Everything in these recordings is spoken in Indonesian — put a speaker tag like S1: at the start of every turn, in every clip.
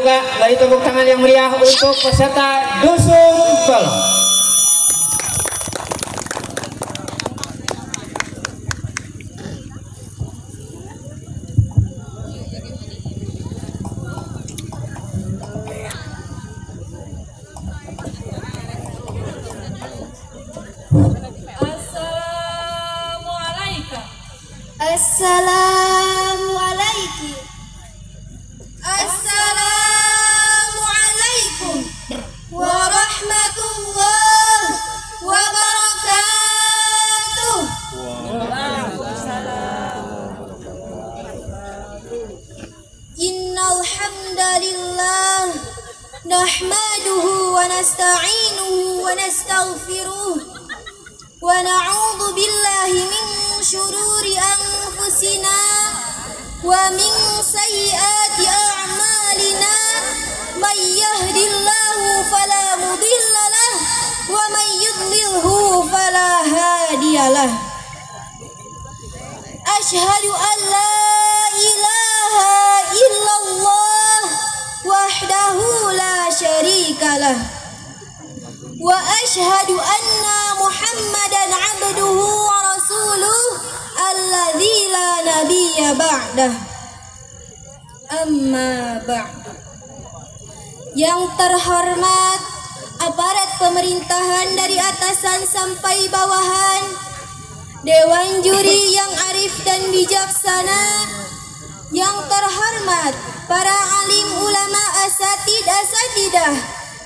S1: juga dari tepuk tangan yang meriah untuk peserta Dusun Kolong.
S2: Assalamualaikum. Assalamualaikum warahmatullahi wabarakatuh. Innal hamdalillah nahmaduhu wa nasta'inuhu wa nastaghfiruh wa na'udzu billahi min syururi anfusina wa min sayyiati a'malina may yahdihillahu fala mudhillalah wa may yudlilhu fala hadiyalah. Asyhadu an la ilaha illallah wahdahu la syarikalah wa asyhadu anna Muhammadan abduhu wa rasuluh alladzi la nabiyya ba'dah. Amma ba'du. Yang terhormat aparat pemerintahan dari atasan sampai bawahan, dewan juri yang arif dan bijaksana, yang terhormat para alim ulama asatidah,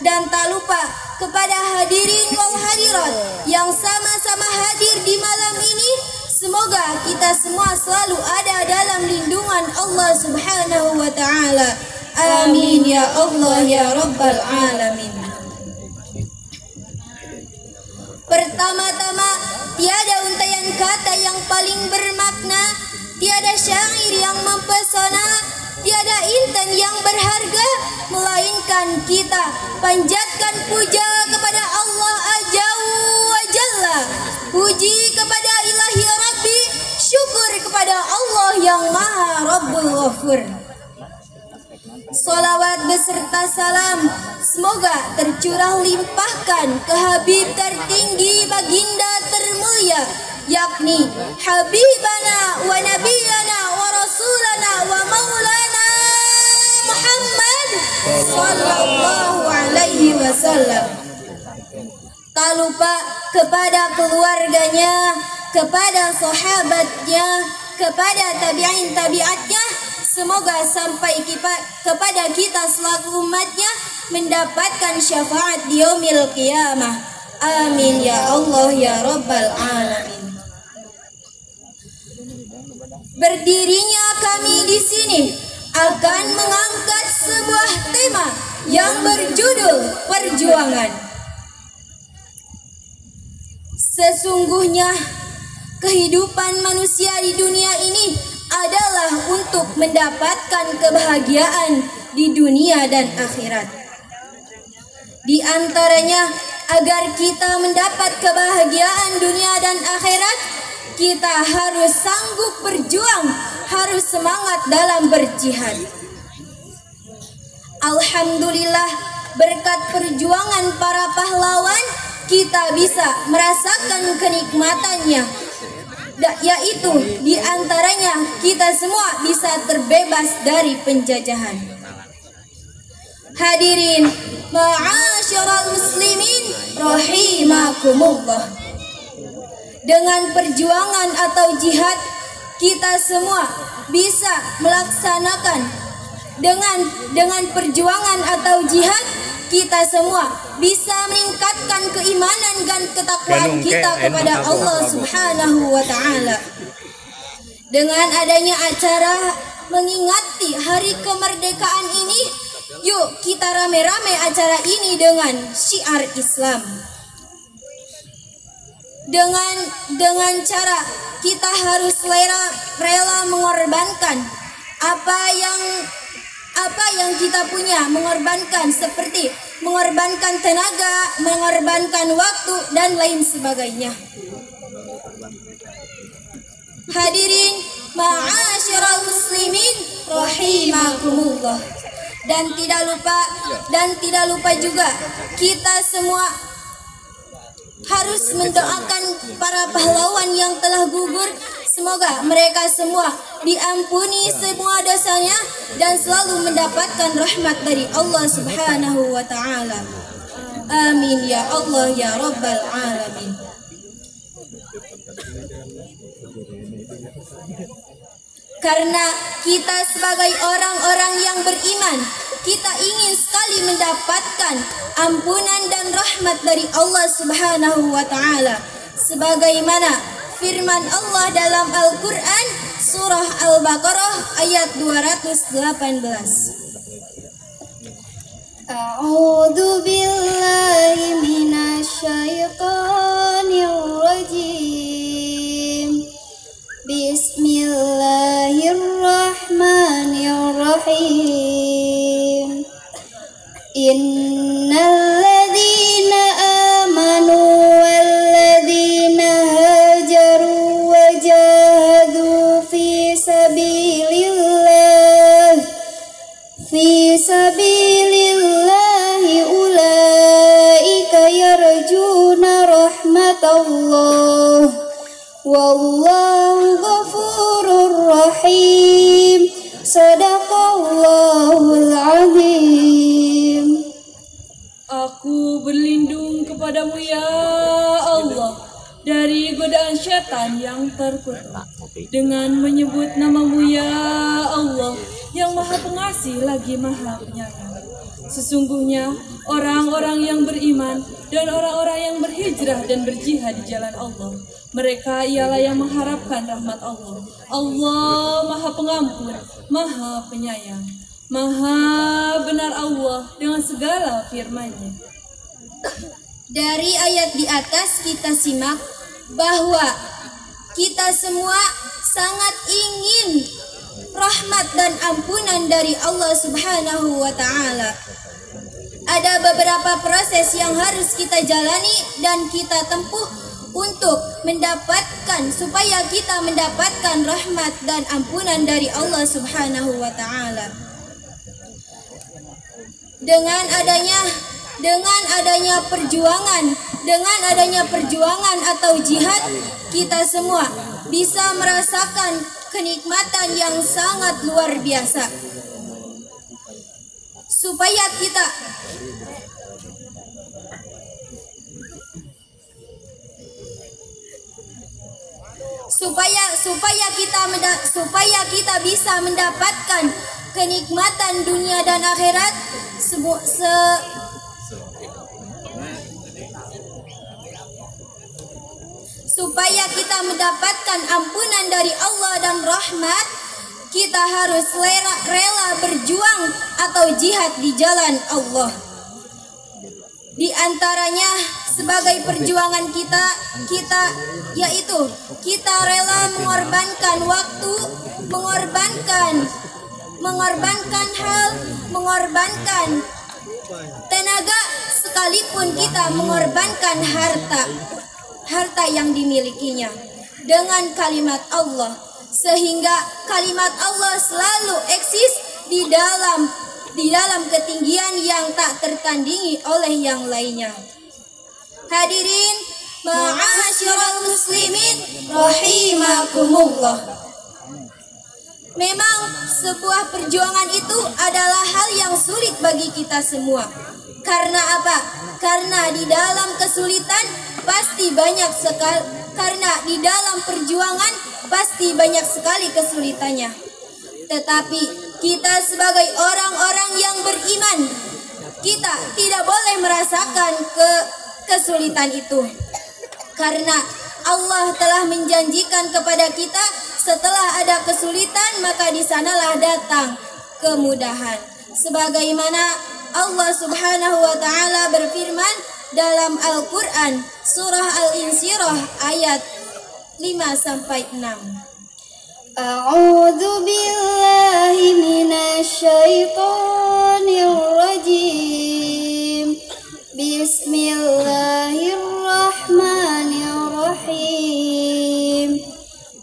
S2: dan tak lupa kepada hadirin wal hadirat yang sama-sama hadir di malam ini. Semoga kita semua selalu ada dalam lindungan Allah Subhanahu wa ta'ala. Amin ya Allah ya Rabbal alamin. Pertama-tama, tiada untaian kata yang paling bermakna, tiada syair yang mempesona, tiada intan yang berharga, melainkan kita panjatkan puja kepada Allah Azza wa Jalla. Puji kepada Ilahi Rabbi, syukur kepada Allah yang Maha Rabbul Ghafur. Salawat beserta salam semoga tercurah limpahkan ke Habib tertinggi baginda termulia, yakni Habibana wa Nabiyana wa Rasulana wa Maulana Muhammad sallallahu alaihi wasallam. Tak lupa kepada keluarganya, kepada sahabatnya, kepada tabi'in tabi'atnya. Semoga sampai kepada kita selaku umatnya mendapatkan syafaat di yaumil qiyamah. Amin ya Allah ya Rabbal alamin. Berdirinya kami di sini akan mengangkat sebuah tema yang berjudul perjuangan. Sesungguhnya kehidupan manusia di dunia ini adalah untuk mendapatkan kebahagiaan di dunia dan akhirat. Di antaranya, agar kita mendapat kebahagiaan dunia dan akhirat, kita harus sanggup berjuang, harus semangat dalam berjihad. Alhamdulillah, berkat perjuangan para pahlawan, kita bisa merasakan kenikmatannya, yaitu diantaranya kita semua bisa terbebas dari penjajahan. Hadirin ma'asyiral muslimin rahimakumullah. Dengan perjuangan atau jihad, kita semua bisa melaksanakan dengan perjuangan atau jihad, kita semua bisa meningkatkan keimanan dan ketakwaan kita kepada Allah Subhanahu wa ta'ala. Dengan adanya acara mengingati hari kemerdekaan ini, yuk kita rame-rame acara ini dengan syiar Islam. Dengan cara kita harus rela mengorbankan apa yang kita punya, mengorbankan seperti mengorbankan tenaga, mengorbankan waktu dan lain sebagainya. Hadirin ma'asyiral muslimin rahimakumullah. Dan tidak lupa juga kita semua harus mendoakan para pahlawan yang telah gugur. Semoga mereka semua diampuni semua dosanya dan selalu mendapatkan rahmat dari Allah Subhanahu wa taala. Amin ya Allah ya Rabbal alamin. Karena kita sebagai orang-orang yang beriman, kita ingin sekali mendapatkan ampunan dan rahmat dari Allah Subhanahu wa taala. Sebagaimana firman Allah dalam Al-Qur'an surah Al-Baqarah ayat 218. A'udzu billahi minasyaitonir rajim. Bismillahirrahmanirrahim. Innal ladzina amanu wal ladzina hajaru wa jahadu fi sabilillahi ulaika yarjuna rahmatallah wallahu ghafurur rahim. Sadaqallahul azim.
S3: Aku berlindung kepadamu ya Allah dari godaan syaitan yang terkutuk dengan menyebut namamu ya Allah yang maha pengasih lagi maha penyayang. Sesungguhnya orang-orang yang beriman dan orang-orang yang berhijrah dan berjihad di jalan Allah, mereka ialah yang mengharapkan rahmat Allah. Allah maha pengampun, maha penyayang. Maha benar Allah dengan segala firman-Nya.
S2: Dari ayat di atas kita simak bahwa kita semua sangat ingin rahmat dan ampunan dari Allah Subhanahu wa taala. Ada beberapa proses yang harus kita jalani dan kita tempuh untuk supaya kita mendapatkan rahmat dan ampunan dari Allah Subhanahu wa taala. Dengan adanya perjuangan atau jihad, kita semua bisa merasakan kenikmatan yang sangat luar biasa. Supaya kita bisa mendapatkan kenikmatan dunia dan akhirat, supaya kita mendapatkan ampunan dari Allah dan rahmat, kita harus rela berjuang atau jihad di jalan Allah. Di antaranya sebagai perjuangan kita yaitu kita rela mengorbankan waktu, mengorbankan hal, mengorbankan tenaga, sekalipun kita mengorbankan harta yang dimilikinya dengan kalimat Allah, sehingga kalimat Allah selalu eksis di dalam ketinggian yang tak tertandingi oleh yang lainnya. Hadirin ma'asyiral muslimin rahimakumullah. Memang sebuah perjuangan itu adalah hal yang sulit bagi kita semua. Karena apa? Karena di dalam kesulitan pasti banyak sekali, karena di dalam perjuangan pasti banyak sekali kesulitannya. Tetapi kita sebagai orang-orang yang beriman, kita tidak boleh merasakan kesulitan itu. Karena Allah telah menjanjikan kepada kita, setelah ada kesulitan maka di sanalah datang kemudahan. Sebagaimana Allah Subhanahu wa taala berfirman dalam Al-Qur'an surah Al-Insyirah ayat 5-6. A'udzu billahi minasyaitonir rajim. Bismillahirrahmanirrahim.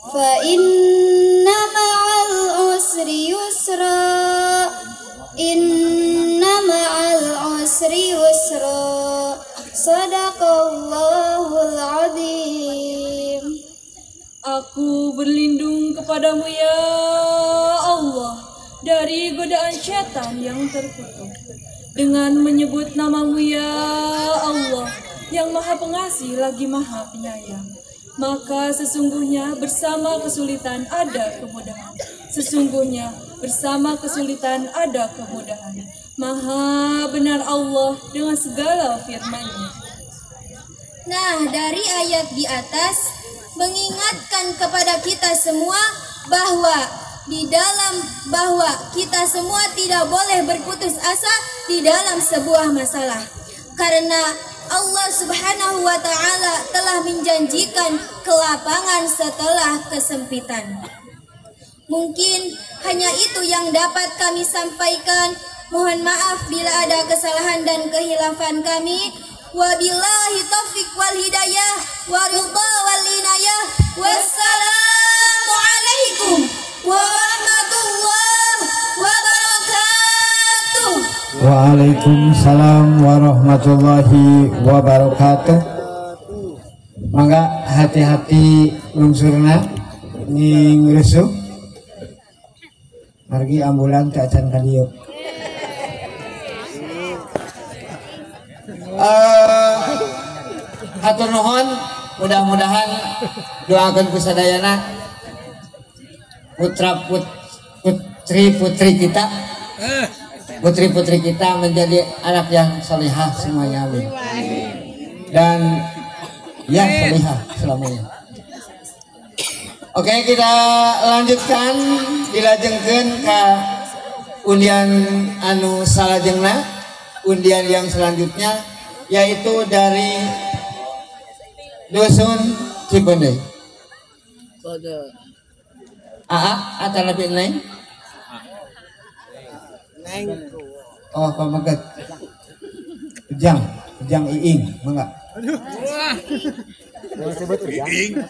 S2: Fa inna ma'al usri yusra. يسرا صدق الله العظيم.
S3: Aku berlindung kepadamu ya Allah dari godaan syaitan yang terkutuk dengan menyebut namamu ya Allah yang maha pengasih lagi maha penyayang. Maka sesungguhnya bersama kesulitan ada kemudahan. Sesungguhnya bersama kesulitan ada kemudahan. Maha benar Allah dengan segala firman-Nya.
S2: Nah, dari ayat di atas mengingatkan kepada kita semua bahwa kita semua tidak boleh berputus asa di dalam sebuah masalah, karena Allah Subhanahu wa taala telah menjanjikan kelapangan setelah kesempitan. Mungkin hanya itu yang dapat kami sampaikan. Mohon maaf bila ada kesalahan dan kehilafan kami. Wabillahi taufiq wal hidayah wa ridha wal inayah. Wassalamualaikum warahmatullahi wabarakatuh.
S1: Waalaikumsalam warahmatullahi wabarakatuh. Mangga hati-hati lungsurna ning resuh. Margi ambulan ke acan kadieu. Hatur nuhun, mudah-mudahan doakan kusadayana putri-putri kita menjadi anak yang salihah semuanya, amin. Dan yang salihah selamanya. Oke, kita lanjutkan dilajengkeun ka undian anu salajengna. Undian yang selanjutnya yaitu dari Dusun Cipendei. Atau lebih lain? Oh, pamagat. Ujang Iing, mangga.
S4: Disebut Iing.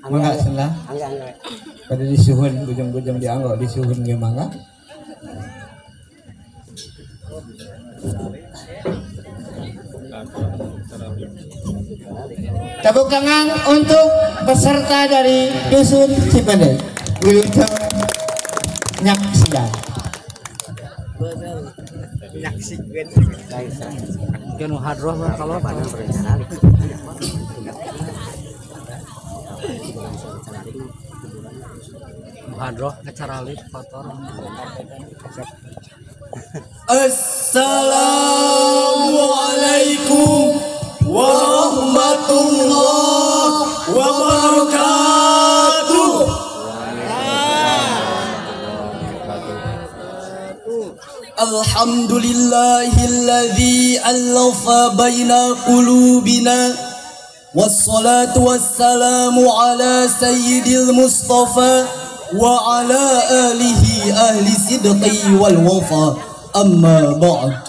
S1: Mangga senlah. Pada disuhun bujang-bujang dianggo disuhun ge mangga. Tepuk tangan untuk peserta dari Dusun Cipendei. Wilujeng nyaksian.
S4: Nyaksikan. Kenu hadroh kalau banyak berencana. Hadroh acara live kotor.
S5: Assalamualaikum warahmatullahi wabarakatuh. Alhamdulillahilladzi allafa baina qulubina wassalatu wassalamu ala sayyidil mustafa wa ala alihi ahli sidqi wal wafa, amma ba'd.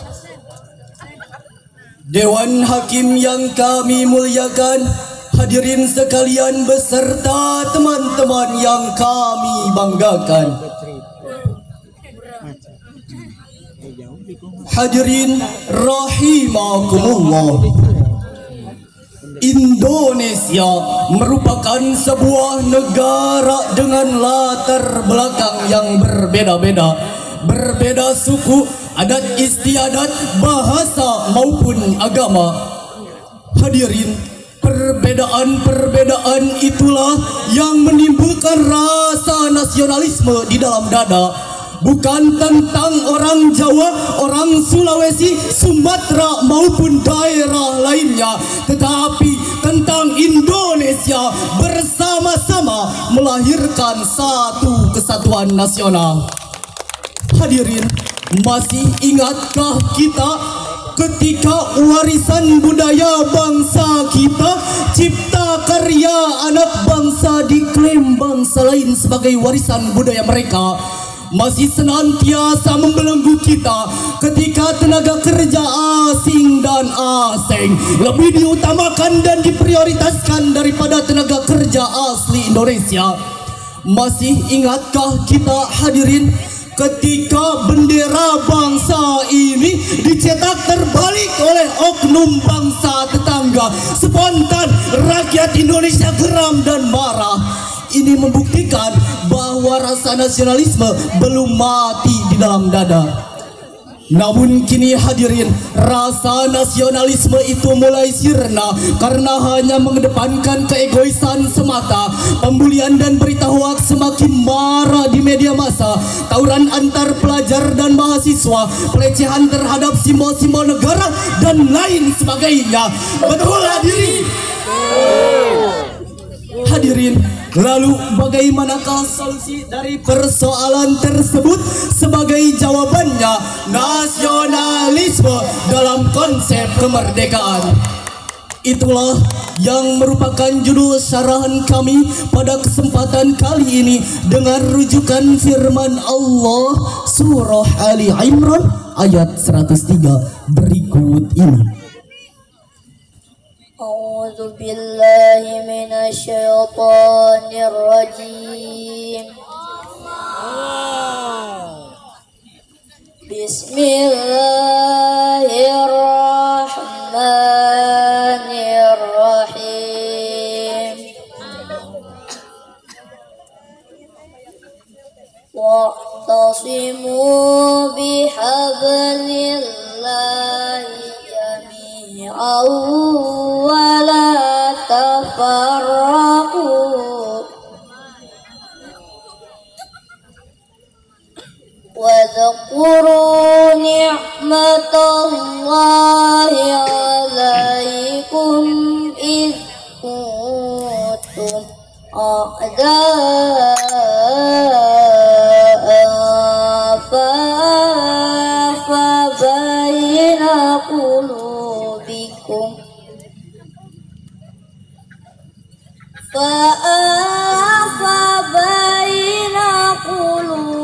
S5: Dewan Hakim yang kami muliakan, hadirin sekalian beserta teman-teman yang kami banggakan. Hadirin rahimakumullah. Indonesia merupakan sebuah negara dengan latar belakang yang berbeda-beda, berbeda suku, adat istiadat, bahasa maupun agama. Hadirin, perbedaan-perbedaan itulah yang menimbulkan rasa nasionalisme di dalam dada. Bukan tentang orang Jawa, orang Sulawesi, Sumatera maupun daerah lainnya, tetapi tentang Indonesia bersama-sama melahirkan satu kesatuan nasional. Hadirin, masih ingatkah kita ketika warisan budaya bangsa kita, cipta karya anak bangsa diklaim bangsa lain sebagai warisan budaya mereka? Masih senantiasa membelenggu kita ketika tenaga kerja asing dan asing lebih diutamakan dan diprioritaskan daripada tenaga kerja asli Indonesia. Indonesia. Masih ingatkah kita hadirin ketika bendera bangsa ini dicetak terbalik oleh oknum bangsa tetangga? Spontan rakyat Indonesia geram dan marah. Ini membuktikan bahwa rasa nasionalisme belum mati di dalam dada. Namun kini hadirin, rasa nasionalisme itu mulai sirna karena hanya mengedepankan keegoisan semata. Pembulian dan berita hoaks semakin marak di media massa. Tawuran antar pelajar dan mahasiswa, pelecehan terhadap simbol-simbol negara dan lain sebagainya. Betul hadirin? Hadirin, lalu bagaimanakah solusi dari persoalan tersebut? Sebagai jawabannya, nasionalisme dalam konsep kemerdekaan. Itulah yang merupakan judul syarahan kami pada kesempatan kali ini dengan rujukan firman Allah surah Ali Imran ayat 103 berikut ini.
S2: A'udzu billahi minasyaitonir rajim. Bismillahirrahmanirrahim. Wa'tasimu bihablillahi jami'an wa la tafarraqu. Wadhkuru ni'matallahi 'alaikum idh kuntum a'da'an fa'alafa baina qulubikum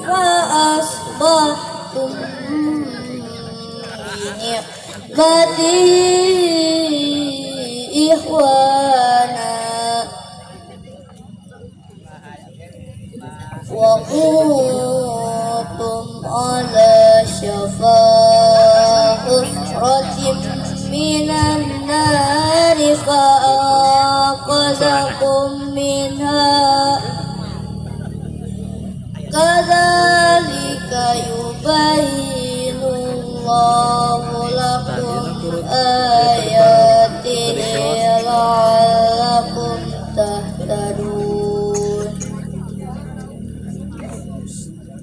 S2: فأصبحتم بنعمته إخوانا وكنتم على شفا حفرة من النار فأنقذكم منها kadzalika yubayyinullahu lakum ayatihi la'allakum tahtadun.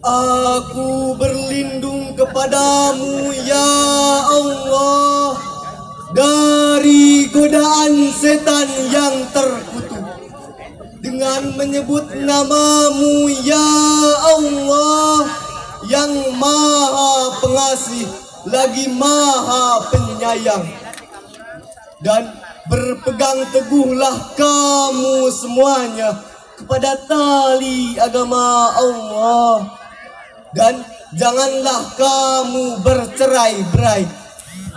S5: Aku berlindung kepadamu ya Allah dari godaan setan yang terkutuk dengan menyebut namamu ya Allah yang maha pengasih lagi maha penyayang. Dan berpegang teguhlah kamu semuanya kepada tali agama Allah, dan janganlah kamu bercerai-berai,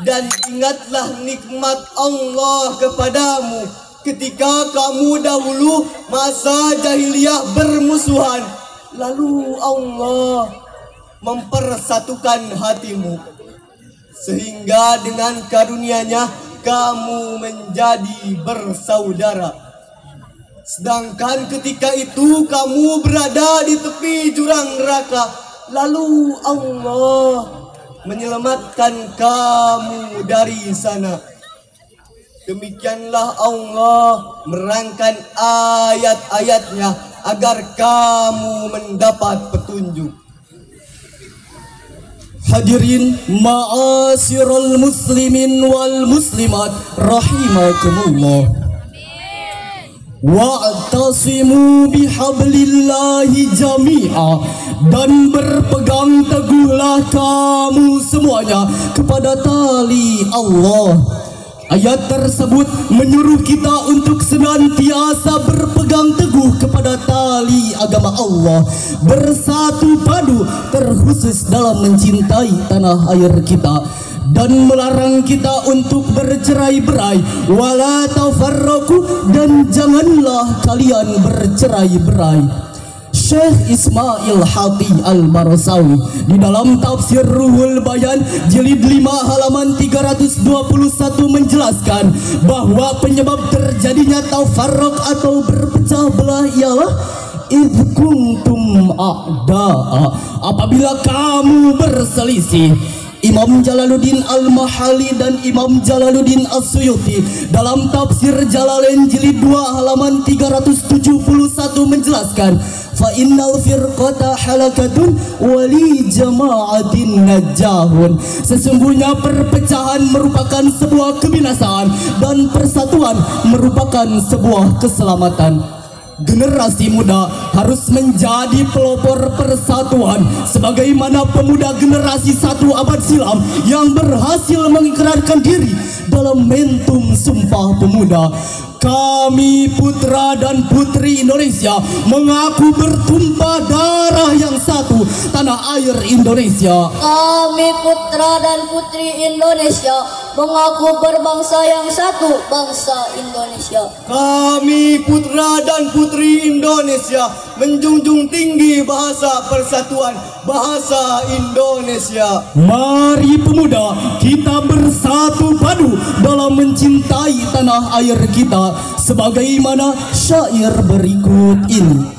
S5: dan ingatlah nikmat Allah kepadamu ketika kamu dahulu masa jahiliyah bermusuhan, lalu Allah mempersatukan hatimu sehingga dengan karunia-Nya kamu menjadi bersaudara. Sedangkan ketika itu kamu berada di tepi jurang neraka, lalu Allah menyelamatkan kamu dari sana. Demikianlah Allah merangkan ayat-ayatnya agar kamu mendapat petunjuk. Hadirin ma'asyiral muslimin wal muslimat rahimakumullah. Wa'tasimu bihablillahi jami'a, dan berpegang teguhlah kamu semuanya kepada tali Allah. Ayat tersebut menyuruh kita untuk senantiasa berpegang teguh kepada tali agama Allah, bersatu padu terkhusus dalam mencintai tanah air kita, dan melarang kita untuk bercerai-berai. Wala tafarraqu, dan janganlah kalian bercerai-berai. Syekh Ismail Haqi Al-Barasawi di dalam tafsir Ruhul Bayan jilid 5 halaman 321 menjelaskan bahwa penyebab terjadinya tafarruq atau berpecah belah ialah idh kuntum a'da'a, apabila kamu berselisih. Imam Jalaluddin Al-Mahali dan Imam Jalaluddin As-Suyuti dalam tafsir Jalalain jilid 2 halaman 371 menjelaskan, fa innal firqata halakatun wali jama'atin najahun, sesungguhnya perpecahan merupakan sebuah kebinasaan dan persatuan merupakan sebuah keselamatan. Generasi muda harus menjadi pelopor persatuan sebagaimana pemuda generasi 1 abad silam yang berhasil mengikrarkan diri dalam momentum Sumpah Pemuda. Kami putra dan putri Indonesia mengaku bertumpah darah yang satu, tanah air Indonesia.
S2: Kami putra dan putri Indonesia mengaku berbangsa yang satu, bangsa Indonesia.
S5: Kami putra dan putri Indonesia menjunjung tinggi bahasa persatuan, bahasa Indonesia. Mari pemuda, kita bersatu padu dalam mencintai tanah air kita sebagaimana syair berikut ini.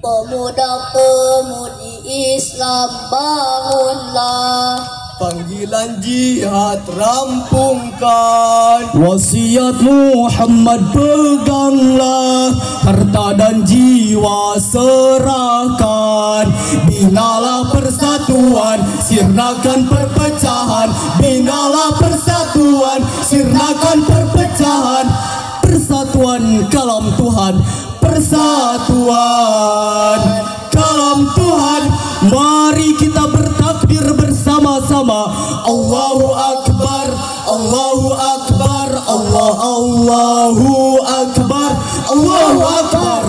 S2: Pemuda-pemudi Islam bangunlah,
S5: panggilan jihad rampungkan, wasiat Muhammad peganglah, harta dan jiwa serahkan, binalah persatuan, sirnakan perpecahan, binalah persatuan, sirnakan perpecahan, persatuan kalam Tuhan, persatuan kalam Tuhan. Mari kita bertakbir bersama-sama. Allahu Akbar, Allahu Akbar, Allahu Akbar, Allahu Akbar.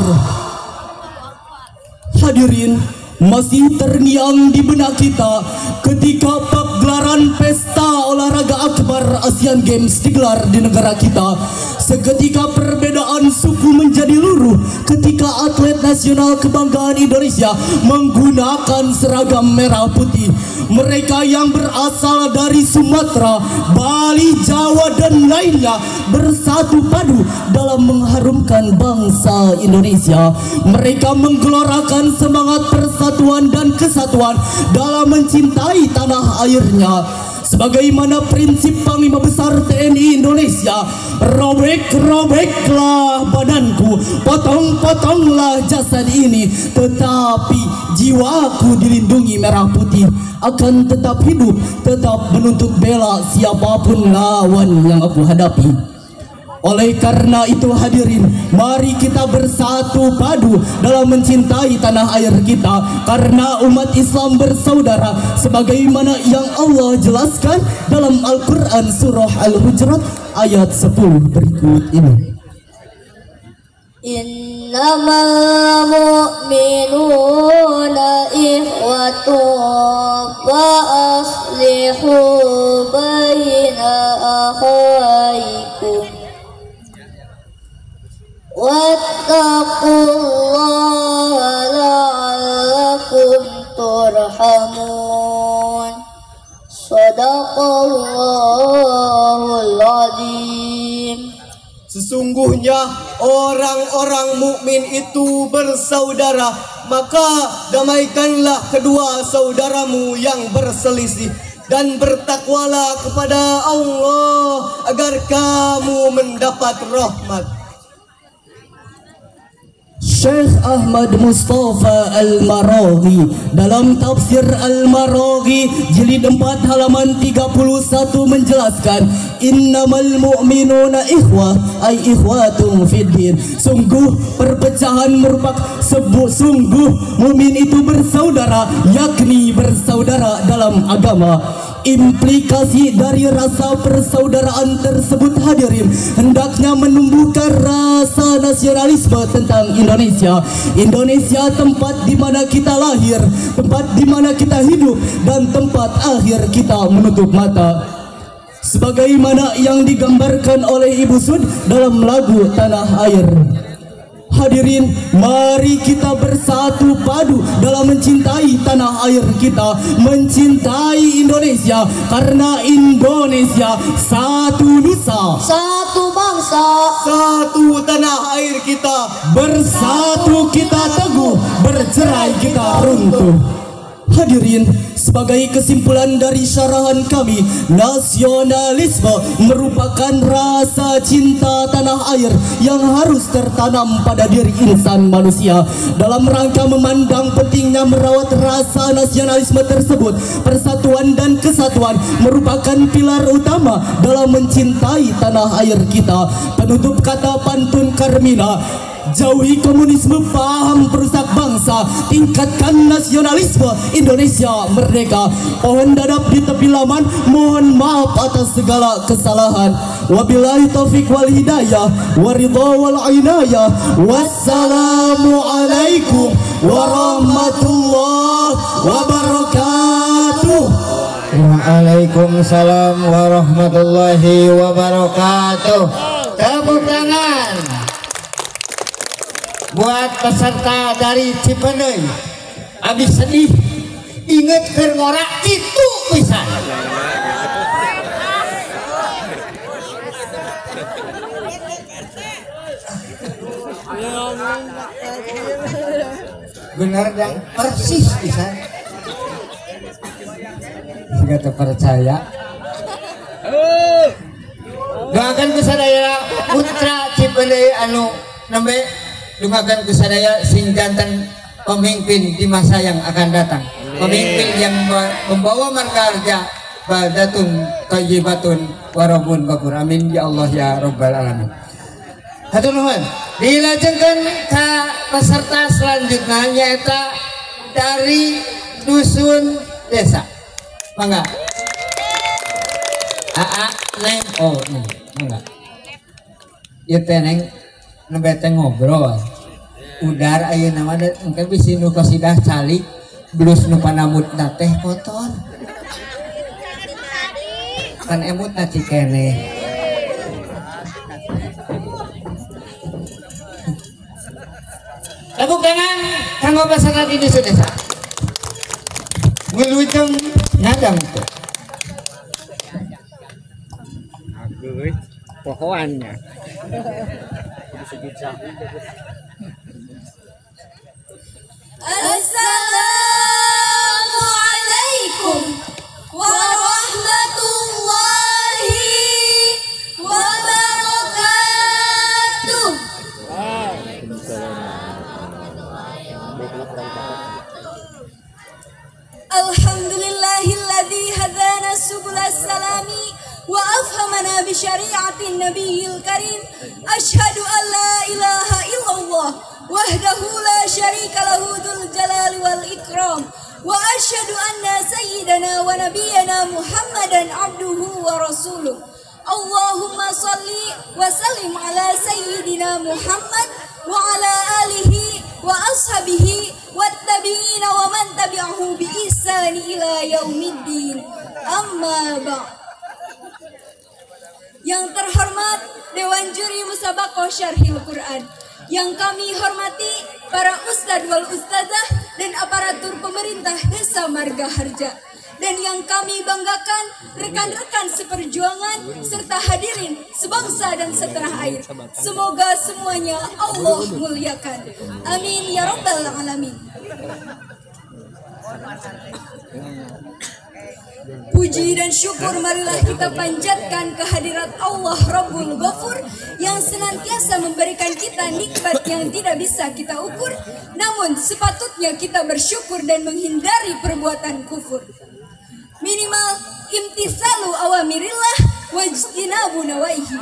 S5: Hadirin, masih terngiang di benak kita ketika pagelaran pesta olahraga akbar Asian Games digelar di negara kita. Seketika perbedaan suku menjadi luruh ketika atlet nasional kebanggaan Indonesia menggunakan seragam merah putih. Mereka yang berasal dari Sumatera, Bali, Jawa dan lainnya bersatu padu dalam mengharumkan bangsa Indonesia. Mereka menggelorakan semangat persatuan dan kesatuan dalam mencintai tanah airnya. Sebagaimana prinsip Panglima Besar TNI Indonesia, robek-robeklah badanku, potong-potonglah jasad ini, tetapi jiwaku dilindungi merah putih, akan tetap hidup, tetap menuntut bela siapapun lawan yang aku hadapi. Oleh karena itu hadirin, mari kita bersatu padu dalam mencintai tanah air kita, karena umat Islam bersaudara sebagaimana yang Allah jelaskan dalam Al-Quran surah Al-Hujurat ayat 10 berikut ini.
S2: Innamal mu'minuna ikhwatun fa aslihu baina akhawaykum wattaqullaha la'allakum turhamun. Shadaqallahul azim.
S5: Sesungguhnya orang-orang mukmin itu bersaudara, maka damaikanlah kedua saudaramu yang berselisih dan bertakwalah kepada Allah agar kamu mendapat rahmat. Syekh Ahmad Mustafa Al-Maraghi dalam tafsir Al-Maraghi jilid 4 halaman 31 menjelaskan, innamal mu'minuna ikhwah ay ikhwatum fiddin. Sungguh perpecahan merupakan sungguh mukmin itu bersaudara, yakni bersaudara dalam agama. Implikasi dari rasa persaudaraan tersebut hadirin hendaknya menumbuhkan rasa nasionalisme tentang Indonesia. Indonesia tempat di mana kita lahir, tempat di mana kita hidup, dan tempat akhir kita menutup mata. Sebagaimana yang digambarkan oleh Ibu Sud dalam lagu Tanah Air. Hadirin, mari kita bersatu padu dalam mencintai tanah air kita, mencintai Indonesia, karena Indonesia satu nusa,
S2: Satu bangsa,
S5: satu tanah air kita. Bersatu kita teguh, bercerai kita runtuh. Hadirin, sebagai kesimpulan dari syarahan kami, nasionalisme merupakan rasa cinta tanah air yang harus tertanam pada diri insan manusia. Dalam rangka memandang pentingnya merawat rasa nasionalisme tersebut, persatuan dan kesatuan merupakan pilar utama dalam mencintai tanah air kita. Penutup kata pantun Karmina, jauhi komunisme, paham perusak bangsa, tingkatkan nasionalisme, Indonesia merdeka. Pohon dadap di tepi laman, mohon maaf atas segala kesalahan. Wabillahi taufiq wal hidayah, waridha wal inayah. Wassalamu alaikum warahmatullahi wabarakatuh.
S1: Waalaikumsalam warahmatullahi wabarakatuh. Tepuk tangan buat peserta dari Cipeney. Abis sedih inget keur ngora itu bisa. Benar dan persis bisa. Jika terpercaya. Doakan kesadaya putra Cipeney anu nembe, doakan kesadaya sing jantan pemimpin di masa yang akan datang. Pemimpin yang membawa markarja baldatun thayyibatun warabun ghafur. Amin ya Allah ya rabbal alamin. Hatur nuhun. Dilajengkeun ka peserta selanjutnya nyaeta dari dusun desa. Mangga. Neng, oh neng, mangga. Ieu teh neng nembe teh ngobrol. Udar ayeuna mah engke bisi nu kosidah calik, blus nu panamutna teh kotor. Kan emutna cikeneh. Tepuk tangan kanggo peserta di dusun desa. Ngeluiceng nyadang tuh.
S4: Aduh, pohoannya.
S2: Assalamualaikum warahmatullahi wabarakatuh. Alhamdulillahilladzi hadana subulas salami wa afhamana bi syari'atin nabiyil karim. Asyhadu an la ilaha illallah wahdahu la syarika lahu dzul jalali wal ikram, wa asyhadu anna sayyidana wa nabiyyana Muhammadan abduhu wa rasuluh. Allahumma salli wa sallim ala sayyidina Muhammad wa ala alihi wa ashabihi wattabi'ina wa man tabi'ahu bi ihsani ila yaumiddin. Amma ba'd. Yang terhormat Dewan Juri Musabaqah Syarhil Quran, yang kami hormati para ustadz wal ustazah dan aparatur pemerintah Desa Margaharja, dan yang kami banggakan rekan-rekan seperjuangan serta hadirin sebangsa dan setanah air. Semoga semuanya Allah muliakan. Amin ya rabbal alamin. Puji dan syukur marilah kita panjatkan kehadirat Allah Rabbul Ghafur yang senantiasa memberikan kita nikmat yang tidak bisa kita ukur. Namun sepatutnya kita bersyukur dan menghindari perbuatan kufur. Minimal imtithalu awamirillah wajtinabu nawaihi.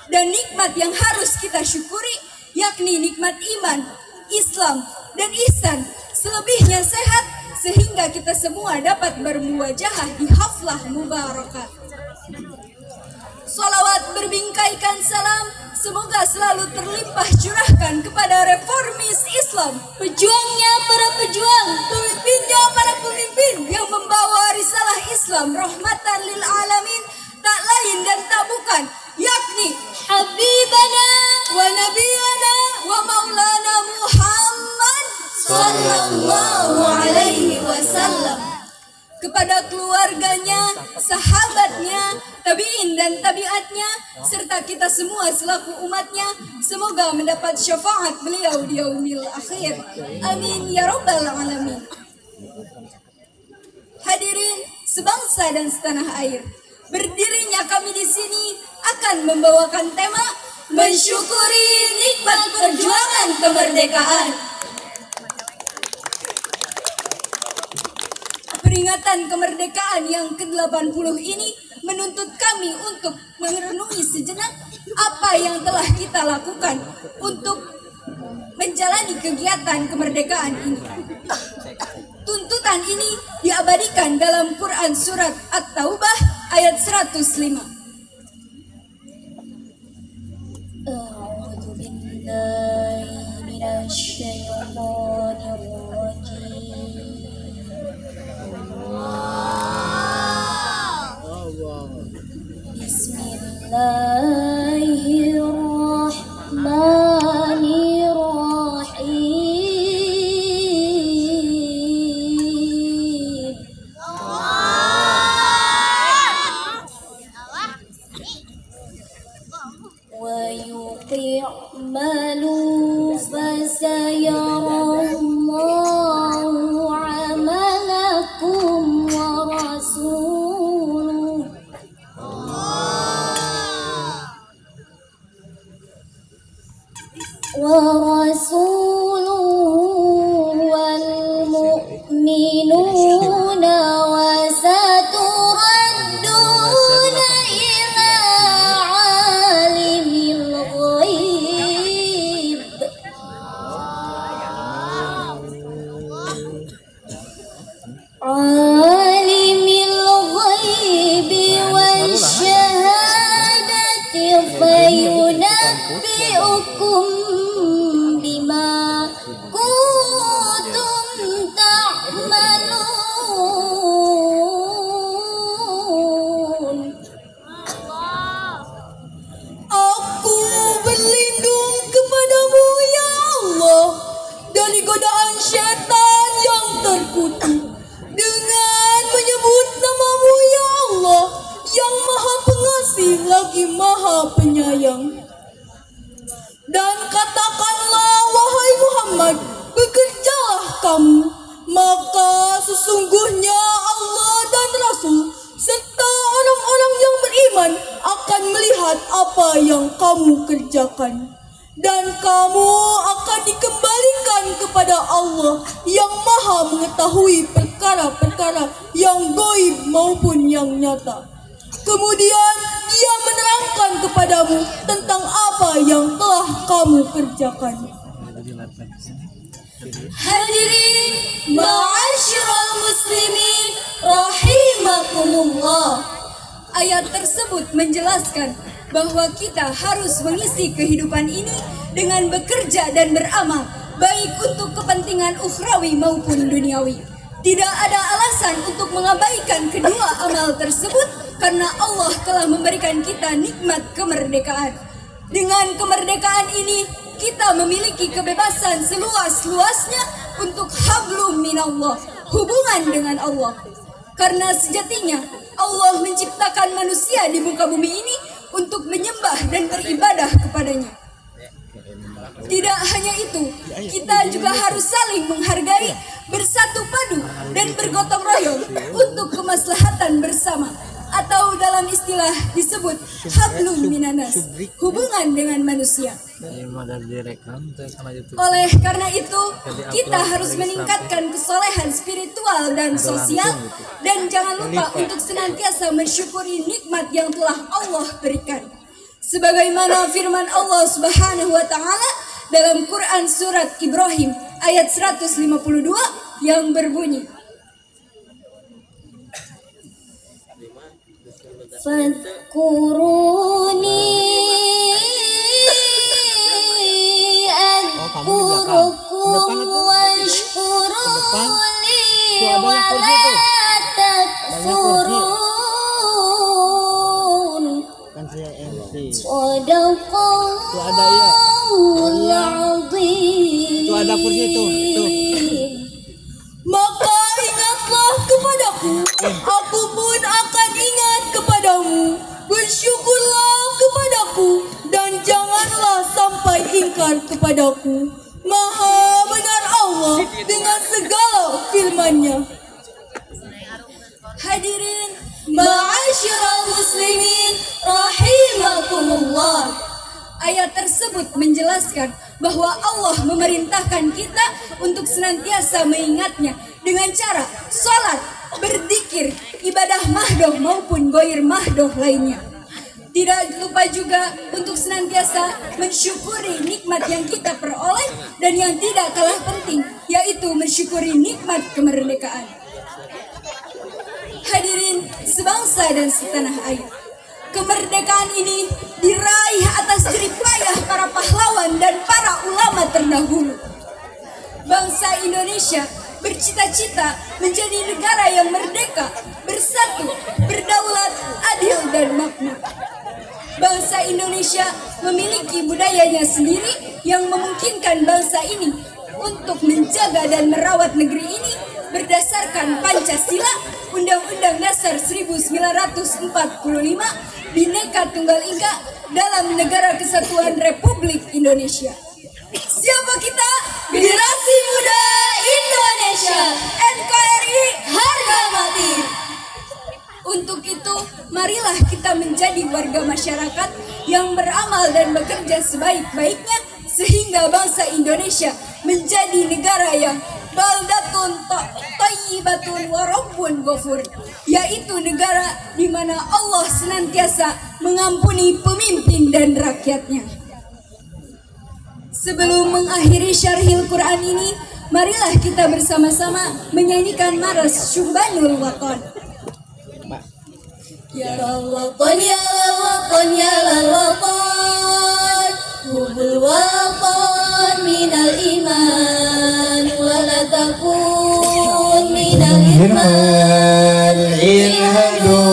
S2: Dan nikmat yang harus kita syukuri yakni nikmat iman, Islam, dan ihsan. Selebihnya sehat,
S3: sehingga kita semua dapat bermuwajahah di haflah mubarakah. Salawat berbingkaikan salam semoga selalu terlimpah curahkan kepada reformis Islam,
S2: Pejuangnya para pejuang,
S3: pemimpinnya para pemimpin yang membawa risalah Islam rahmatan lil alamin, tak lain dan tak bukan yakni
S2: Habibana
S3: wa nabiyana wa maulana Muhammad
S2: sallallahu alaihi wasallam.
S3: Kepada keluarganya, sahabatnya, tabi'in dan tabiatnya, serta kita semua selaku umatnya, semoga mendapat syafaat beliau di yaumil akhir. Amin ya rabbal alamin. Hadirin sebangsa dan setanah air, berdirinya kami di sini akan membawakan tema mensyukuri nikmat perjuangan kemerdekaan. Peringatan kemerdekaan yang ke-80 ini menuntut kami untuk merenungi sejenak apa yang telah kita lakukan untuk menjalani kegiatan kemerdekaan ini. Tuntutan ini diabadikan dalam Quran surat At-Taubah ayat 105.
S2: A'udzu billahi minasy syaithanir rajim. Bismillahirrahmanirrahim. Wa yuqi'malu fasayarallahu amalakum wa rasuluh. ورسوله والمؤمنون وستردون إلى عالم الغيب والشهادة فينبئكم بما كنتم تعملون.
S3: Aku berlindung kepadamu ya Allah dari godaan syaitan yang terkutuk dengan menyebut namamu ya Allah yang maha pengasih lagi maha penyayang. Dan katakanlah wahai Muhammad, bekerjalah kamu, maka sesungguhnya Allah dan Rasul serta orang-orang yang beriman akan melihat apa yang kamu kerjakan. Dan kamu akan dikembalikan kepada Allah yang maha mengetahui perkara-perkara yang gaib maupun yang nyata. Kemudian Dia menerangkan kepadamu tentang apa yang telah kamu kerjakan.
S2: Hadirin ma'asyiral muslimin rahimakumullah.
S3: Ayat tersebut menjelaskan bahwa kita harus mengisi kehidupan ini dengan bekerja dan beramal, baik untuk kepentingan ukhrawi maupun duniawi. Tidak ada alasan untuk mengabaikan kedua amal tersebut karena Allah telah memberikan kita nikmat kemerdekaan. Dengan kemerdekaan ini, kita memiliki kebebasan seluas-luasnya untuk hablum minallah, hubungan dengan Allah. Karena sejatinya Allah menciptakan manusia di muka bumi ini untuk menyembah dan beribadah kepadanya. Tidak hanya itu, kita juga harus saling menghargai, bersatu padu, dan bergotong royong untuk kemaslahatan bersama. Atau dalam istilah disebut hablum minanas, hubungan dengan manusia. Oleh karena itu, kita harus meningkatkan kesolehan spiritual dan sosial, dan jangan lupa untuk senantiasa mensyukuri nikmat yang telah Allah berikan. Sebagaimana firman Allah Subhanahu wa taala dalam Quran surat Ibrahim ayat 152 yang berbunyi,
S2: Fadhkuruni adhkurukum washkuruni wala takfurun.
S4: Kan saya MC.
S2: Shadaqallahul azim.
S4: Itu ada kursi tuh.
S3: Maka ingatlah kepadaku, aku pun akan ingat kepadamu. Bersyukurlah kepadaku dan janganlah sampai ingkar kepadaku. Maha benar Allah dengan segala firman-Nya.
S2: Hadirin ma'asyiral muslimin rahimakumullah. Ayat tersebut menjelaskan bahwa Allah memerintahkan kita untuk senantiasa mengingatnya dengan cara sholat, berzikir, ibadah mahdoh maupun goir mahdoh lainnya. Tidak lupa juga untuk senantiasa mensyukuri nikmat yang kita peroleh dan yang tidak kalah penting, yaitu mensyukuri nikmat kemerdekaan. Hadirin sebangsa dan setanah air, kemerdekaan ini diraih atas jerih payah para pahlawan dan para ulama terdahulu. Bangsa Indonesia bercita-cita menjadi negara yang merdeka, bersatu, berdaulat, adil dan makmur. Bangsa Indonesia memiliki budayanya sendiri yang memungkinkan bangsa ini untuk menjaga dan merawat negeri ini berdasarkan Pancasila, Undang-Undang Dasar 1945, Bhinneka Tunggal Ika dalam Negara Kesatuan Republik Indonesia. Siapa kita? Generasi Muda Indonesia, NKRI harga mati. Untuk itu, marilah kita menjadi warga masyarakat yang beramal dan bekerja sebaik-baiknya sehingga bangsa Indonesia menjadi negara yang baldatun thayyibatun wa rabbun ghafur, yaitu negara di mana Allah senantiasa mengampuni pemimpin dan rakyatnya. Sebelum mengakhiri syarhil Quran ini, marilah kita bersama-sama menyanyikan maras Syumbanul Watan. Ya lal watan, ya lal watan, ya lal watan, hubul watan minal iman, wala takun minal iman,
S1: Irhadu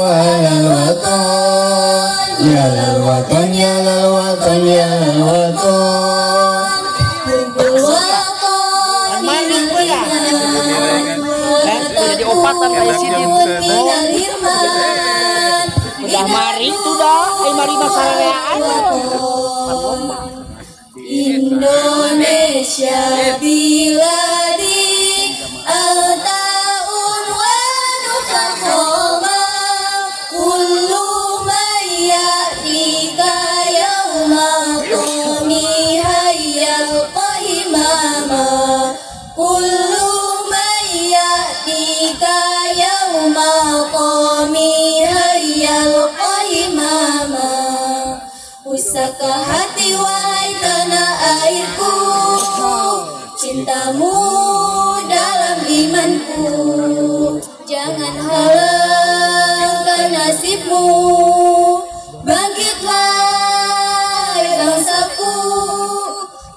S1: alal watan, ya lal watan, ya lal watan, ya lal watan.
S2: hubul watan minal iman,
S4: Jadi opatan kayak sini.
S2: minal iman.
S4: Udah mari itu dah. Mari masalahnya
S2: Indonesia biladi al-ta'un wa nufakhoma kullu mayyadika yawma qumi hayyal qahimama kullu mayyadika yawma qumi hayyal qahimama. Pusaka hati wahai tanah airku, cintamu dalam imanku, jangan halangkan nasibmu. Bangkitlah bangsaku,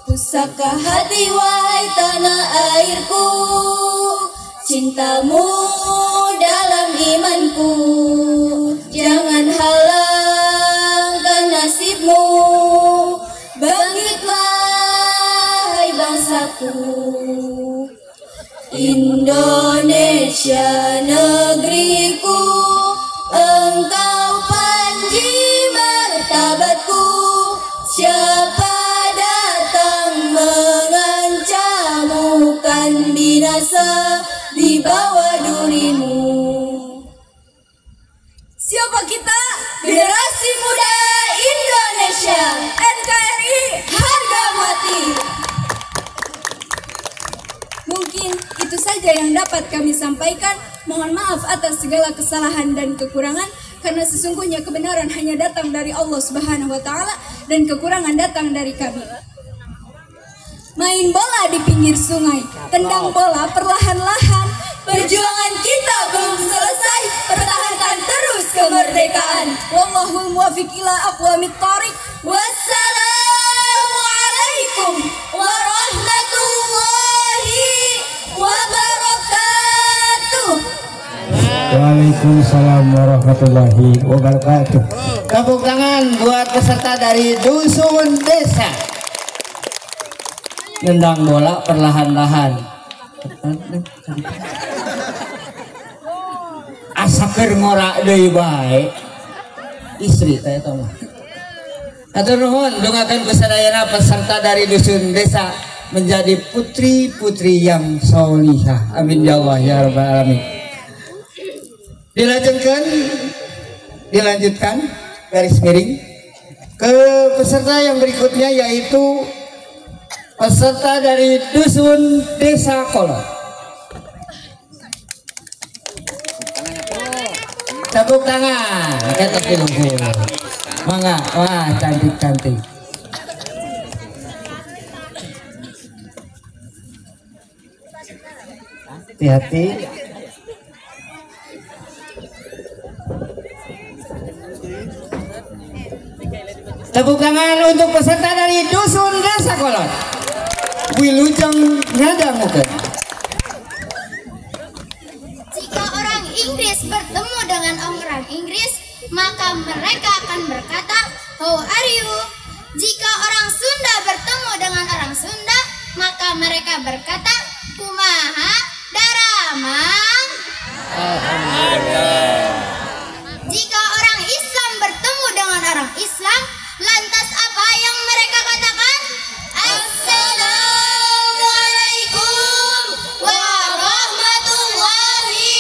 S2: pusaka hati wahai tanah airku, cintamu dalam imanku, jangan halangkan nasibmu. Bangkitlah bangsaku. Indonesia negeriku, engkau panji martabatku. Siapa datang mengancammu kan binasa di bawah durimu. Siapa kita? Generasi Muda Indonesia, NKRI harga mati. Mungkin itu saja yang dapat kami sampaikan. Mohon maaf atas segala kesalahan dan kekurangan, karena sesungguhnya kebenaran hanya datang dari Allah Subhanahu wa Ta'ala dan kekurangan datang dari kami. Main bola di pinggir sungai, tendang bola perlahan-lahan, Perjuangan kita belum selesai, pertahankan terus kemerdekaan. Wallahul muwaffiq ila aqwamit thoriq. Wassalamualaikum warahmatullahi wabarakatuh.
S1: Waalaikumsalam warahmatullahi wabarakatuh. Tepuk tangan buat peserta dari dusun desa. Nendang bola perlahan-lahan. Asa keur ngorak deui bae. Istri teh eta mah. Atur nuhun dongakeun kusadayana peserta dari dusun desa menjadi putri-putri yang solihah. Amin ya Allah ya rabbal alamin. Dilanjutkan garis miring ke peserta yang berikutnya, yaitu peserta dari dusun desa Kolot. Tepuk tangan, kita pilih. Mangga, wah cantik-cantik. Hati-hati. Tepuk tangan untuk peserta dari dusun desa Kolot. Wilujeng ngadangukeun.
S2: Jika orang Inggris bertemu dengan orang Inggris, maka mereka akan berkata, "How are you?" Jika orang Sunda bertemu dengan orang Sunda, maka mereka berkata, "Kumaha daramang?" Jika orang Islam bertemu dengan orang Islam, lantas apa yang mereka katakan? Assalamualaikum warahmatullahi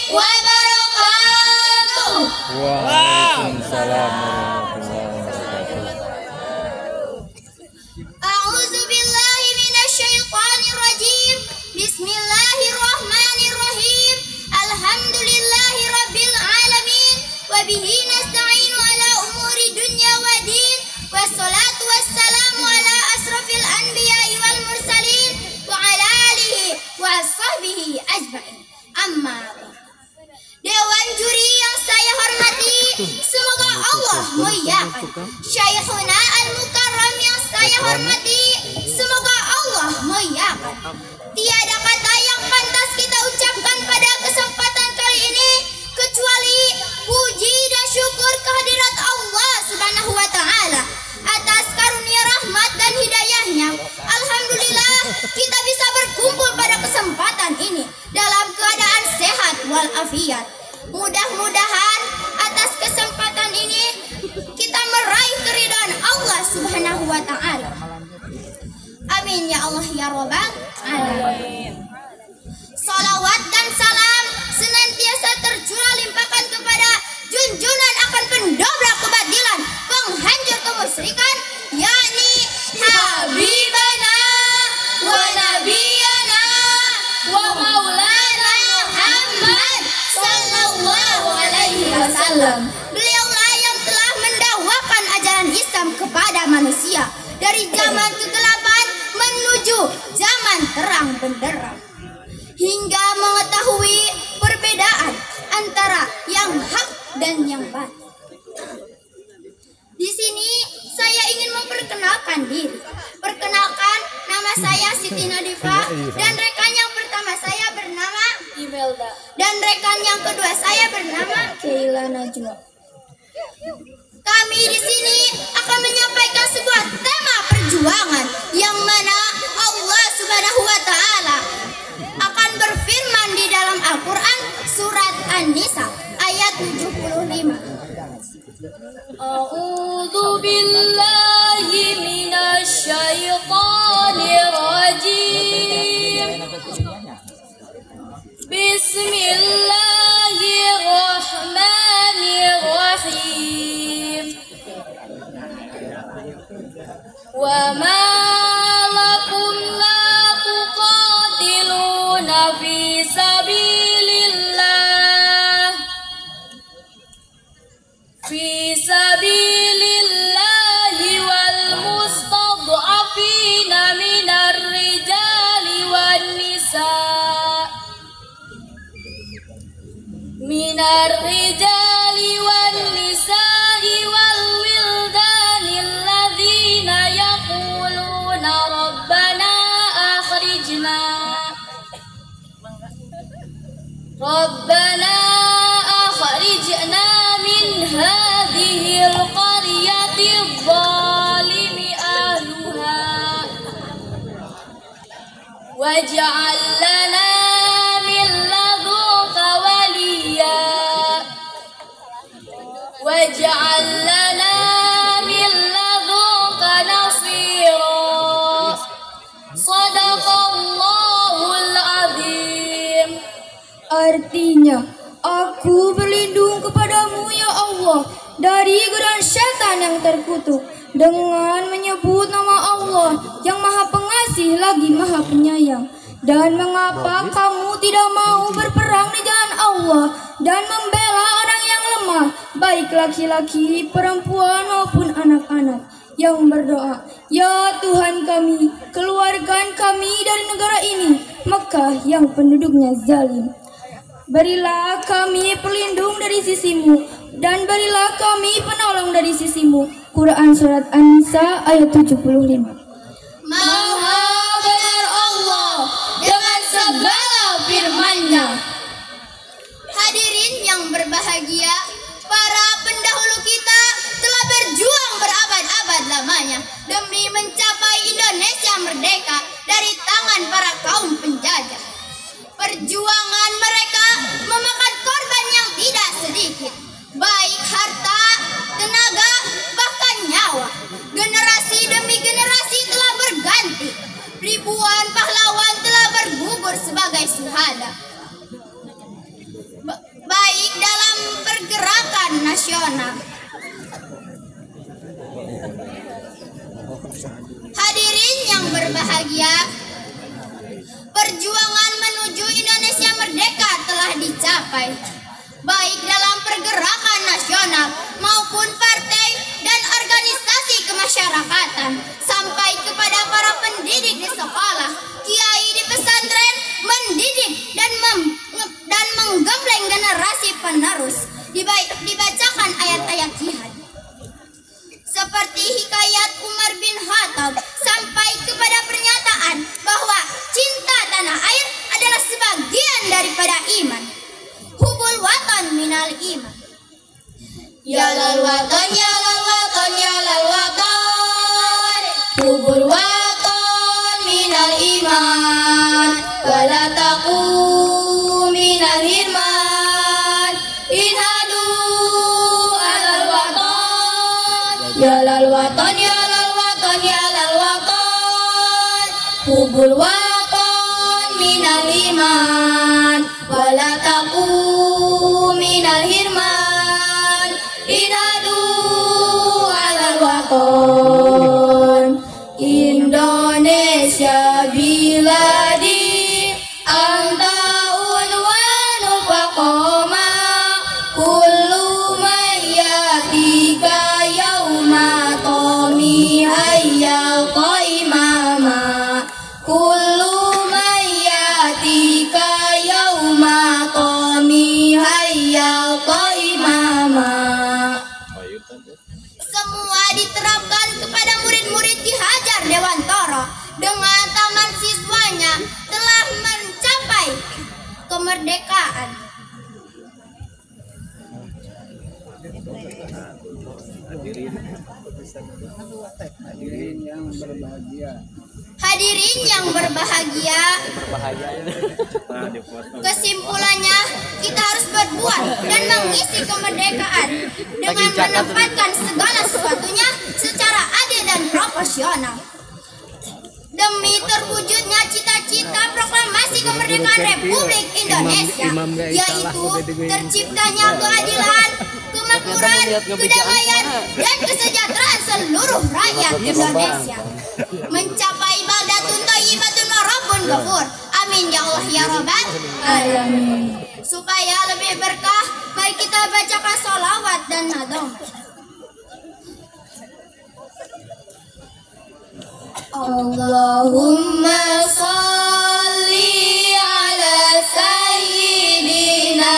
S2: wabarakatuh.
S4: Waalaikumsalam warahmatullahi wabarakatuh.
S2: A'udzu billahi minasyaitonir rajim. Bismillahirrahmanirrahim. Alhamdulillahi rabbil alamin wa bihi nasta'inu ala umuri dunya waddin. Wassalatu wassalamu ala asrafil anbiya'i wal mursalin wa ala alihi wa sahbihi ajma'in. Amma ba'd. Dewan juri yang saya hormati, semoga Allah muliakan. Syekhuna al-mukarram yang saya hormati, semoga Allah muliakan. Tiada kata yang pantas kita ucapkan pada kesempatan kali ini kecuali puji dan syukur kehadirat Allah Subhanahu wa taala atas karunia rahmat dan hidayahnya. Alhamdulillah kita bisa berkumpul pada kesempatan ini dalam keadaan sehat walafiat. Mudah-mudahan atas kesempatan ini kita meraih keridhaan Allah Subhanahu wa taala. Amin ya Allah ya Rabbal alamin. Salawat dan salam senantiasa tercurah limpahkan kepada junjungan akan pendobrak kebatilan, penghancur kemusyrikan, yakni Habibana wa Nabiyana wa Maulana Muhammad sallallahu alaihi wasallam. Beliaulah yang telah mendakwakan ajaran Islam kepada manusia dari zaman kegelapan menuju zaman terang benderang, hingga mengetahui perbedaan antara yang hak dan yang batil. Di sini saya ingin memperkenalkan diri. Perkenalkan, nama saya Siti Nadifa dan rekan yang pertama saya bernama Imelda dan rekan yang kedua saya bernama Keila Najwa. Kami di sini akan menyampaikan sebuah tema perjuangan yang mana Allah Subhanahu wa taala akan berfirman di dalam Al-Qur'an surat An-Nisa ayat 75. A'udzu billahi minasyaitonir rajim. Bismillahirrahmanirrahim. Wa ma lakum la tuqatiluna fi sabilillah wal mustad'afina minar rijali wan nisa ربنا أخرجنا من هذه القرية الظالم أهلها واجعل لنا من لدنك وليا واجعل لنا من لدنك نصيرا صدق Allahul Azim.
S6: Artinya, aku berlindung kepadamu ya Allah dari godaan syaitan yang terkutuk dengan menyebut nama Allah yang maha pengasih lagi maha penyayang. Dan mengapa kamu tidak mau berperang di jalan Allah dan membela orang yang lemah, baik laki-laki, perempuan maupun anak-anak, yang berdoa, ya Tuhan kami, keluarkan kami dari negara ini, Mekah yang penduduknya zalim. Berilah kami pelindung dari sisimu, dan berilah kami penolong dari sisimu. Quran Surat An-Nisa ayat 75.
S2: Maha benar Allah dengan segala firman-Nya. Hadirin yang berbahagia, para pendahulu kita telah berjuang berabad-abad lamanya demi mencapai Indonesia merdeka dari tangan para kaum penjajah. Perjuangan mereka memakan korban yang tidak sedikit, baik harta, tenaga, bahkan nyawa. Generasi demi generasi telah berganti. Ribuan pahlawan telah bergugur sebagai syuhada, baik dalam pergerakan nasional. Hadirin yang berbahagia, perjuangan menuju Indonesia merdeka telah dicapai, baik dalam pergerakan nasional maupun partai dan organisasi kemasyarakatan, sampai kepada para pendidik di sekolah, kiai di pesantren, mendidik dan menggembleng generasi penerus, dibacakan ayat-ayat jihad seperti hikayat Umar bin Khattab, sampai kepada pernyataan bahwa cinta tanah air adalah sebagian daripada iman. Hubul watan minal iman. Ya lal watan, ya lal watan, ya lal watan. Hubul watan minal iman. Wala taqu minal hirman. Inhadu alal watan. Ya lal watan, ya lal watan, ya lal watan. Hubul watan minal iman. Wala taqu minal hirman. Inhadu alal watan. Indonesia biladi anta unwanul faqoma kullu mayyatika yauma tomi hayya qaimama kullu mayyatika yauma tomi hayya qaimama. Semua diterapkan kepada murid-murid Ki Hajar Dewantara dengan taman siswanya telah mencapai kemerdekaan. Hadirin yang berbahagia, kesimpulannya kita harus berbuat dan mengisi kemerdekaan dengan menempatkan segala sesuatunya secara adil dan proporsional. Demi terwujudnya cita-cita proklamasi kemerdekaan Republik Indonesia, yaitu terciptanya keadilan, kemakmuran, kedamaian, dan kesejahteraan seluruh rakyat Indonesia, mencapai baldatun thayyibatun wa rabbun ghafur. Amin ya Allah ya Rabbal alamin. Supaya lebih berkah, mari kita bacakan sholawat dan nadam. Allahumma sholli ala sayyidina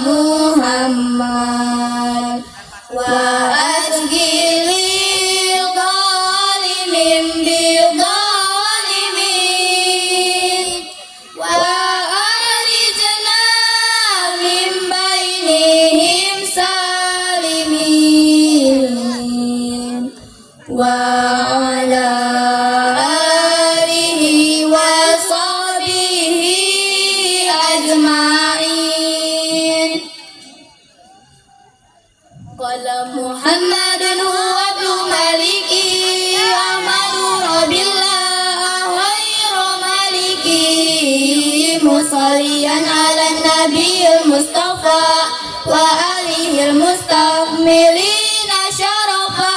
S2: Muhammad wa asghilil zalimin bil zalimin wa arijna ala alihi wa sahbihi ajma'in. Qala Muhammadun huwa abdu maliki amadu rabbillah khairu maliki musalliyan ala nabiyil mustafa wa alihil mustakmilina syarafa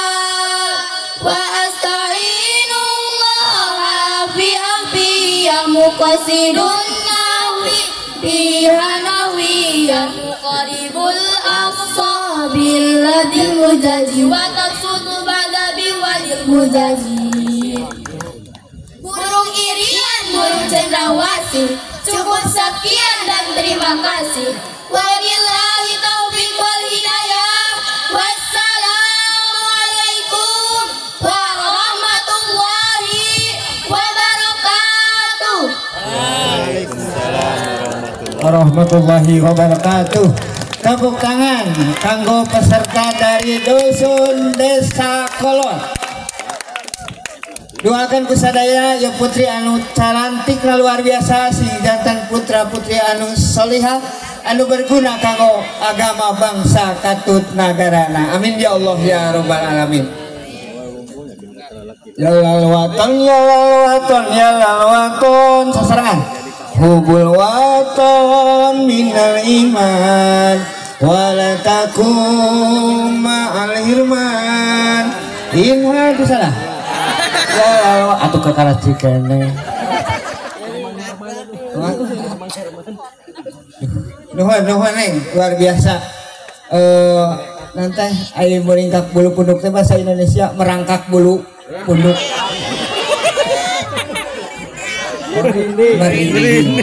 S2: wa asta'inullaha fi amfi ya muqasidun nahwi biha nahwi ya muqaribul aqsa billadil mujazi wa taqsudu ba'da biwadil mujazi. Burung irian, burung cendrawasih, cukup sekian dan terima kasih. Wabillahi taufiq wal hidayah. Wassalamualaikum warahmatullahi wabarakatuh.
S1: Warahmatullahi wabarakatuh. Tepuk tangan kanggo peserta dari Dusun Desa Kolon. Doakan kusadaya ya putri anu calantik luar biasa, si jantan putra putri anu solihah anu berguna kanggo agama bangsa katut nagarana. Amin ya Allah ya rabbal alamin. Ya lalwaton ya lalwaton ya lalwaton sasaran. Hubul waton minal iman wala takum ma'al hirman. Inha itu salah. Ya atuh kekaraci kene. Nuhun neng luar biasa. Nanti ayo meringkak bulu punduk teh bahasa Indonesia merangkak bulu punduk. Merinding.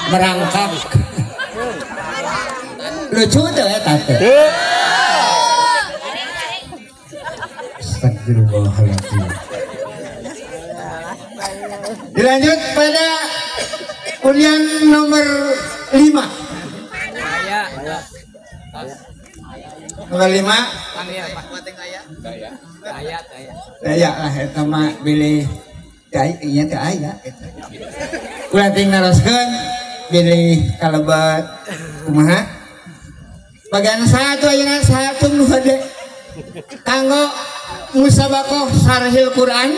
S1: Merangkak. Lucu tuh ya tante. Astagfirullahaladzim. Dilanjut pada undian nomor 5. Nomor 5. Daya lah eta mah bilih daya ieu teh aya eta. Ulah ting naroskeun bilih kalebat kumaha? Bagian satu ayeuna satu nu hade kanggo musabaqah sarhil Quran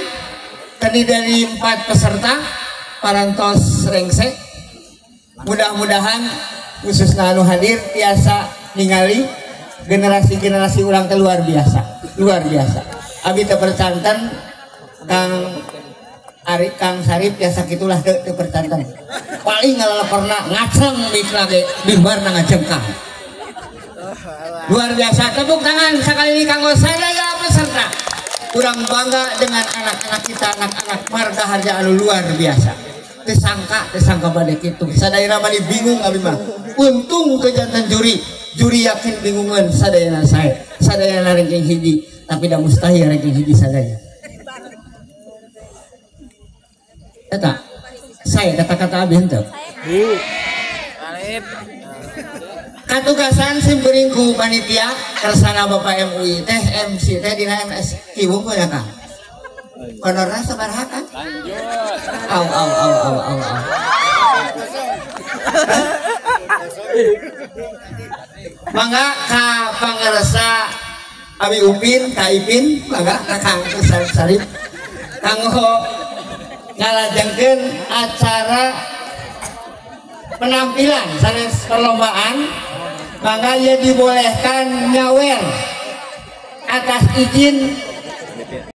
S1: tadi dari 4 peserta parantos rengse. Mudah-mudahan khususna anu hadir tiasa ningali generasi-generasi urang teh luar biasa. Abi teu percanten Kang Sarip tiasa kitulah teu percanten. Paling ngalaleperna ngaceng mik lage bimbarna ngajengkang. Luar biasa, tepuk tangan sekali ini kanggo sadaya peserta. Kurang bangga dengan anak-anak kita, anak-anak marga harja anu luar biasa. Tesangka pada kitu. Sadaya mani bingung abi mah. Untung ke jantan juri yakin bingungan sadayana saya. Sadayana ranking hiji, tapi dah mustahil ranking hiji sadaya. Eta saya kata-kata abi henteu. Katugasan simperingku panitia kersana Bapak MUI teh MC teh dina MS kiwung ya Kang. Honorna sabaraha Kang? Au. Mangga ka pangaresa Abi Upin, Ka Ipin, mangga ka Kang Sarip kanggo ngalajengkeun acara penampilan sanes perlombaan. Mangga ia dibolehkan nyawer atas izin